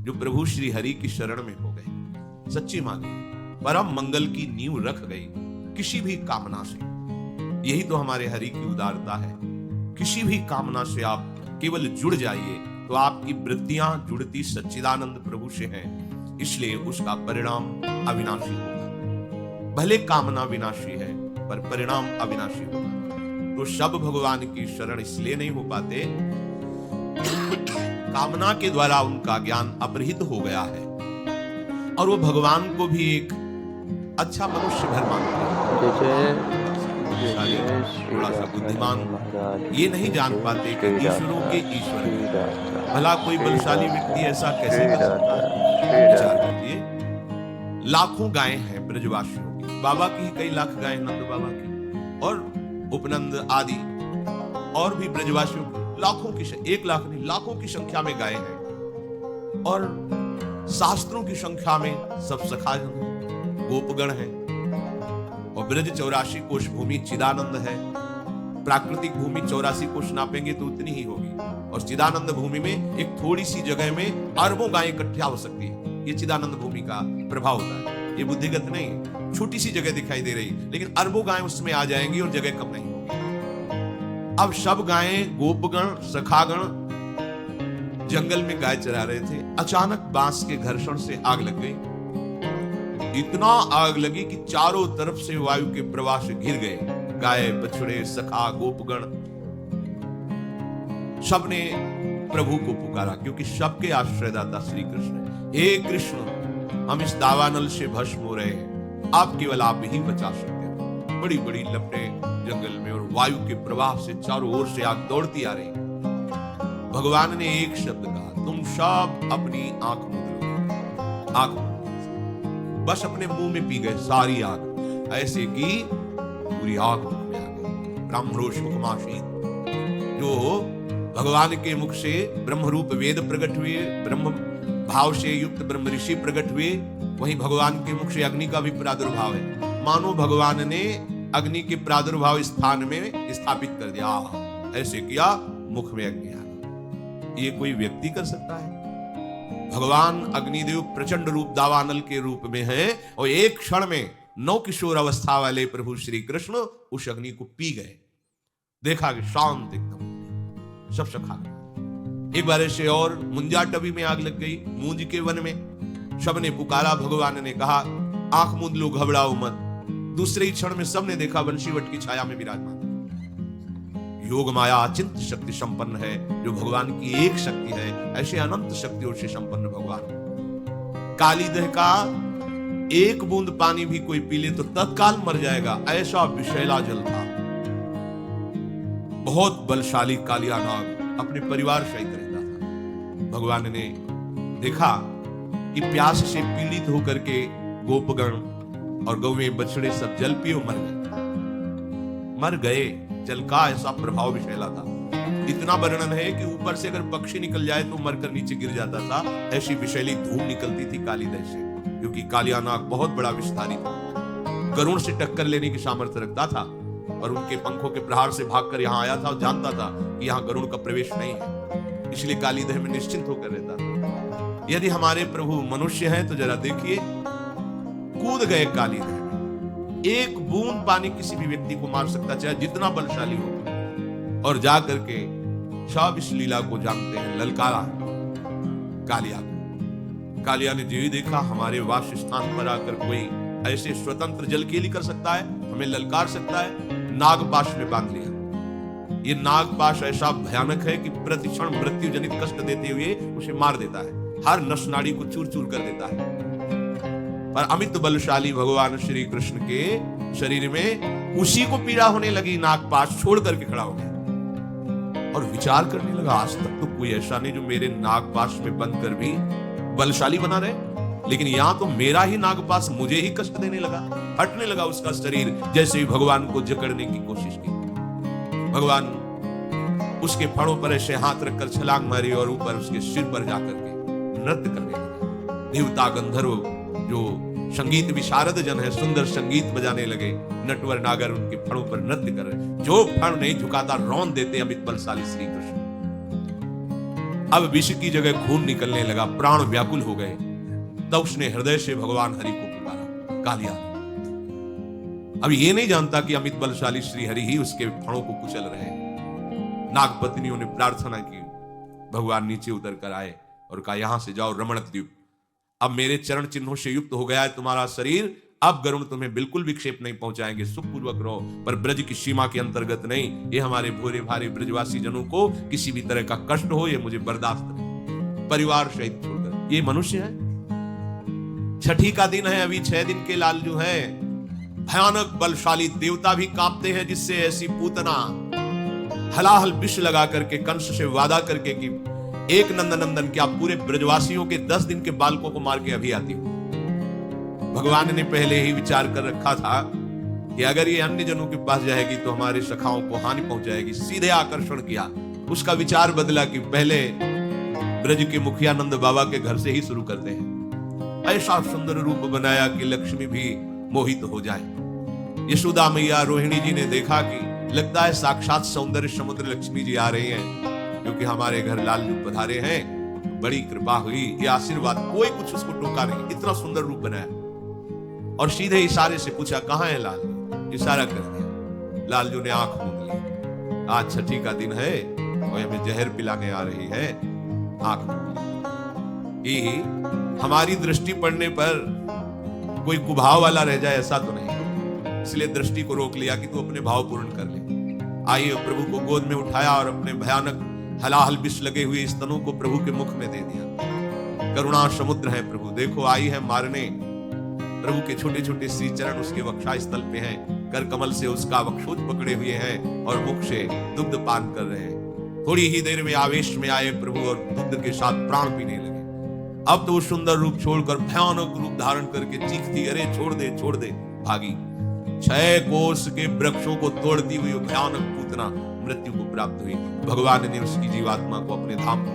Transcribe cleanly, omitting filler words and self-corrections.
जो प्रभु श्री हरि की शरण में हो गए, सच्ची मांगे, परम मंगल की नींव रख गई किसी भी कामना से। यही तो हमारे हरि की उदारता है। किसी भी कामना से आप केवल जुड़ जाइए तो आपकी वृत्तियां जुड़ती सच्चिदानंद प्रभु से हैं, इसलिए उसका परिणाम अविनाशी होगा। भले कामना विनाशी है पर परिणाम अविनाशी होगा। तो सब भगवान की शरण इसलिए नहीं हो पाते, कामना के द्वारा उनका ज्ञान अपहृत हो गया है और वो भगवान को भी एक अच्छा मनुष्य भर मानते हैं। थोड़ा सा बुद्धिमान ये नहीं जान पाते कि ईश्वरों के ईश्वर हैं। भला कोई बलशाली व्यक्ति ऐसा कैसे कर सकता है? विचार कीजिए। लाखों गायें हैं ब्रजवासियों की, बाबा की कई लाख गायें, नंद बाबा की और उपनंद आदि और भी ब्रजवासियों की लाखों की, 1 लाख नहीं, लाखों की संख्या में गायें हैं और शास्त्रों की संख्या में सब सखाजन गोपगण हैं और ब्रज 84 कोश भूमि चिदानंद है। प्राकृतिक भूमि 84 कोश नापेंगे तो उतनी ही होगी और चिदानंद भूमि में एक थोड़ी सी जगह में अरबों गायें इकट्ठा हो सकती है। ये चिदानंद भूमि का प्रभाव होता है, ये बुद्धिगत नहीं है। छोटी सी जगह दिखाई दे रही लेकिन अरबों गायें उसमें आ जाएंगी और जगह कम नहीं होगी। अब सब गायें, गोपगण, सखागण जंगल में गाय चरा रहे थे। अचानक बांस के घर्षण से आग लग गई। इतना आग लगी कि चारों तरफ से वायु के प्रवाह से घिर गए। गाय, बछड़े, सखा, गोपगण सबने प्रभु को पुकारा क्योंकि सबके आश्रयदाता श्री कृष्ण है। हे कृष्ण, हम इस दावानल से भस्म हो रहे हैं, आप केवल आप ही बचा सकते हैं। बड़ी बड़ी लपटें जंगल में और वायु के प्रवाह से चारों ओर से आग दौड़ती आ रही। भगवान ने एक शब्द कहा, तुम सब अपनी आंख मूंद लो। आंख बस अपने मुंह में पी गए सारी आग, ऐसे की पूरी आग मुख में आ गई। ब्रह्मरोष मुखमाशी, जो भगवान के मुख से ब्रह्म रूप वेद प्रकट हुए, ब्रह्म भाव से युक्त ब्रह्म ऋषि प्रकट हुए, वहीं भगवान के मुख से अग्नि का भी प्रादुर्भाव है। मानो भगवान ने अग्नि के प्रादुर्भाव स्थान में स्थापित कर दिया। ऐसे किया, मुख में अग्नि आ गई। ये कोई व्यक्ति कर सकता है? भगवान अग्निदेव प्रचंड रूप दावानल के रूप में है और एक क्षण में 9 किशोर अवस्था वाले प्रभु श्री कृष्ण उस अग्नि को पी गए। देखा कि शांत एकदम, सब सखा गए। एक बार ऐसे और मुंजाटवी में आग लग गई, मूंज के वन में। सबने पुकारा, भगवान ने कहा आंख मूंद लो, घबराओ मत। दूसरे ही क्षण में सबने देखा वंशीवट की छाया में विराजमान योग माया अचिंत शक्ति संपन्न है, जो भगवान की एक शक्ति है। ऐसे अनंत शक्तियों से संपन्न भगवान। काली दह का एक बूंद पानी भी कोई पी ले तो तत्काल मर जाएगा, ऐसा विषैला जल था। बहुत बलशाली कालिया नाग अपने परिवार सहित रहता था। भगवान ने देखा कि प्यास से पीड़ित होकर के गोपगण और गौवें, बछड़े सब जल पियो मर गए। जल का ऐसा प्रभाव विषैला था। इतना वर्णन है कि ऊपर से अगर पक्षी निकल जाए तो मरकर नीचे गिर जाता था। ऐसी विषैली धूम निकलती थी काली दह से, क्योंकि कालिया नाग बहुत बड़ा विस्तारी था, गरुड़ से टक्कर लेने की सामर्थ्य रखता था और उनके पंखों के प्रहार से भागकर यहाँ आया था और जानता था कि यहाँ गरुड़ का प्रवेश नहीं है, इसलिए काली दह में निश्चिंत होकर रहता था। यदि हमारे प्रभु मनुष्य हैं तो जरा देखिए, कूद गए काली दह। एक बूंद पानी किसी भी व्यक्ति को मार सकता, चाहे जितना बलशाली हो। और जाकर के सब इस लीला को जानते हैं, ललकारा कालिया को। कालिया ने जो ही देखा, हमारे वास स्थान पर आकर कोई ऐसे स्वतंत्र जल केली कर सकता है, हमें ललकार सकता है। नागपाश में बांध लिया। ये नागपाश ऐसा भयानक है कि प्रतिक्षण मृत्यु जनित कष्ट देते हुए उसे मार देता है, हर नस नाड़ी को चूर चूर कर देता है। पर अमित बलशाली भगवान श्री कृष्ण के शरीर में उसी को पीड़ा होने लगी। नागपाश छोड़ करके खड़ा हो गया और विचार करने लगा, आज तक तो कोई ऐसा नहीं जो मेरे नागपाश में बंद कर भी बलशाली बना रहे, लेकिन यहां तो मेरा ही नागपाश मुझे ही कष्ट देने लगा। हटने लगा उसका शरीर, जैसे ही भगवान को जकड़ने की कोशिश की। भगवान उसके फड़ों पर ऐसे हाथ रखकर छलांग मारी और ऊपर उसके सिर पर जाकर के नृत्य करने लगे। देवता गंधर्व जो संगीत विशारद जन है, सुंदर संगीत बजाने लगे। नटवर नागर उनके फणों पर नृत्य कर रहे। जो फण नहीं झुकाता रौंद देते अमित बलशाली श्री कृष्ण। अब विष की जगह खून निकलने लगा, प्राण व्याकुल हो गए। तब उसने हृदय से भगवान हरि को पुकारा, कालिया। अब ये नहीं जानता कि अमित बलशाली श्री हरि ही उसके फणों को कुचल रहे हैं। नाग पत्नियों ने प्रार्थना की, भगवान नीचे उतर कर आए और कहा, यहां से जाओ रमणक द्वीप। अब मेरे चरण चिन्हों से युक्त हो गया है तुम्हारा शरीर, अब गरुण तुम्हें बिल्कुल विक्षेप नहीं पहुंचाएंगे, सुखपूर्वक रहो, पर ब्रज की सीमा के अंतर्गत नहीं। ये हमारे भोरे भारे ब्रजवासी जनों को किसी भी तरह का कष्ट हो, ये मुझे बर्दाश्त नहीं। परिवार सहित छोड़कर, ये मनुष्य है। छठी का दिन है, अभी 6 दिन के लाल जो है, भयानक बलशाली देवता भी कांपते हैं, जिससे ऐसी पूतना हलाहल विष लगा करके कंस से वादा करके कि एक नंदन क्या पूरे ब्रजवासियों के 10 दिन के बालकों को मार के अभी आती हूं। भगवान ने पहले ही विचार कर रखा था कि अगर ये अन्य जनों के पास जाएगी तो हमारे सखाओं को हानि पहुंचाएगी। सीधे आकर्षण किया, उसका विचार बदला कि पहले ब्रज के मुखिया नंद बाबा के घर से ही शुरू करते हैं। ऐसा सुंदर रूप बनाया कि लक्ष्मी भी मोहित हो जाए। यशोदा मैया रोहिणी जी ने देखा कि लगता है साक्षात सौंदर्य समुद्र लक्ष्मी जी आ रही हैं, क्योंकि हमारे घर लाल रूप पधारे हैं। बड़ी कृपा हुई, ये आशीर्वाद। कोई कुछ उसको टोका नहीं, इतना सुंदर रूप बनाया। और सीधे इशारे से पूछा, कहां है लाल? इशारा कर दिया, लालजू ने आंख मूंद ली। आज छठी का दिन है और हमें जहर पिलाने आ रही है। आंख मूंद ली कि हमारी दृष्टि पड़ने पर कोई कुभाव वाला रह जाए, ऐसा तो नहीं। इसलिए दृष्टि को रोक लिया कि तू अपने भाव पूर्ण कर ले। आइए, प्रभु को गोद में उठाया और अपने भयानक हलाहल विष लगे हुए स्तनों को प्रभु के मुख में दे दिया। करुणा समुद्र है प्रभु, देखो आई है मारने। प्रभु के छोटे छोटे श्री चरण उसके वक्षा स्थल पे हैं, कर कमल से उसका वक्षोज पकड़े हुए हैं और मुख से दुग्ध पान कर रहे हैं। थोड़ी ही देर में आवेश में आए प्रभु और दुग्ध के साथ प्राण पीने लगे। अब तो वो सुंदर रूप छोड़कर भयानक रूप धारण करके चीखती, अरे छोड़ दे, भागी। 6 कोस के वृक्षों को तोड़ती हुई भयानक पूतना मृत्यु को प्राप्त हुई। भगवान ने उसकी जीवात्मा को अपने धाम में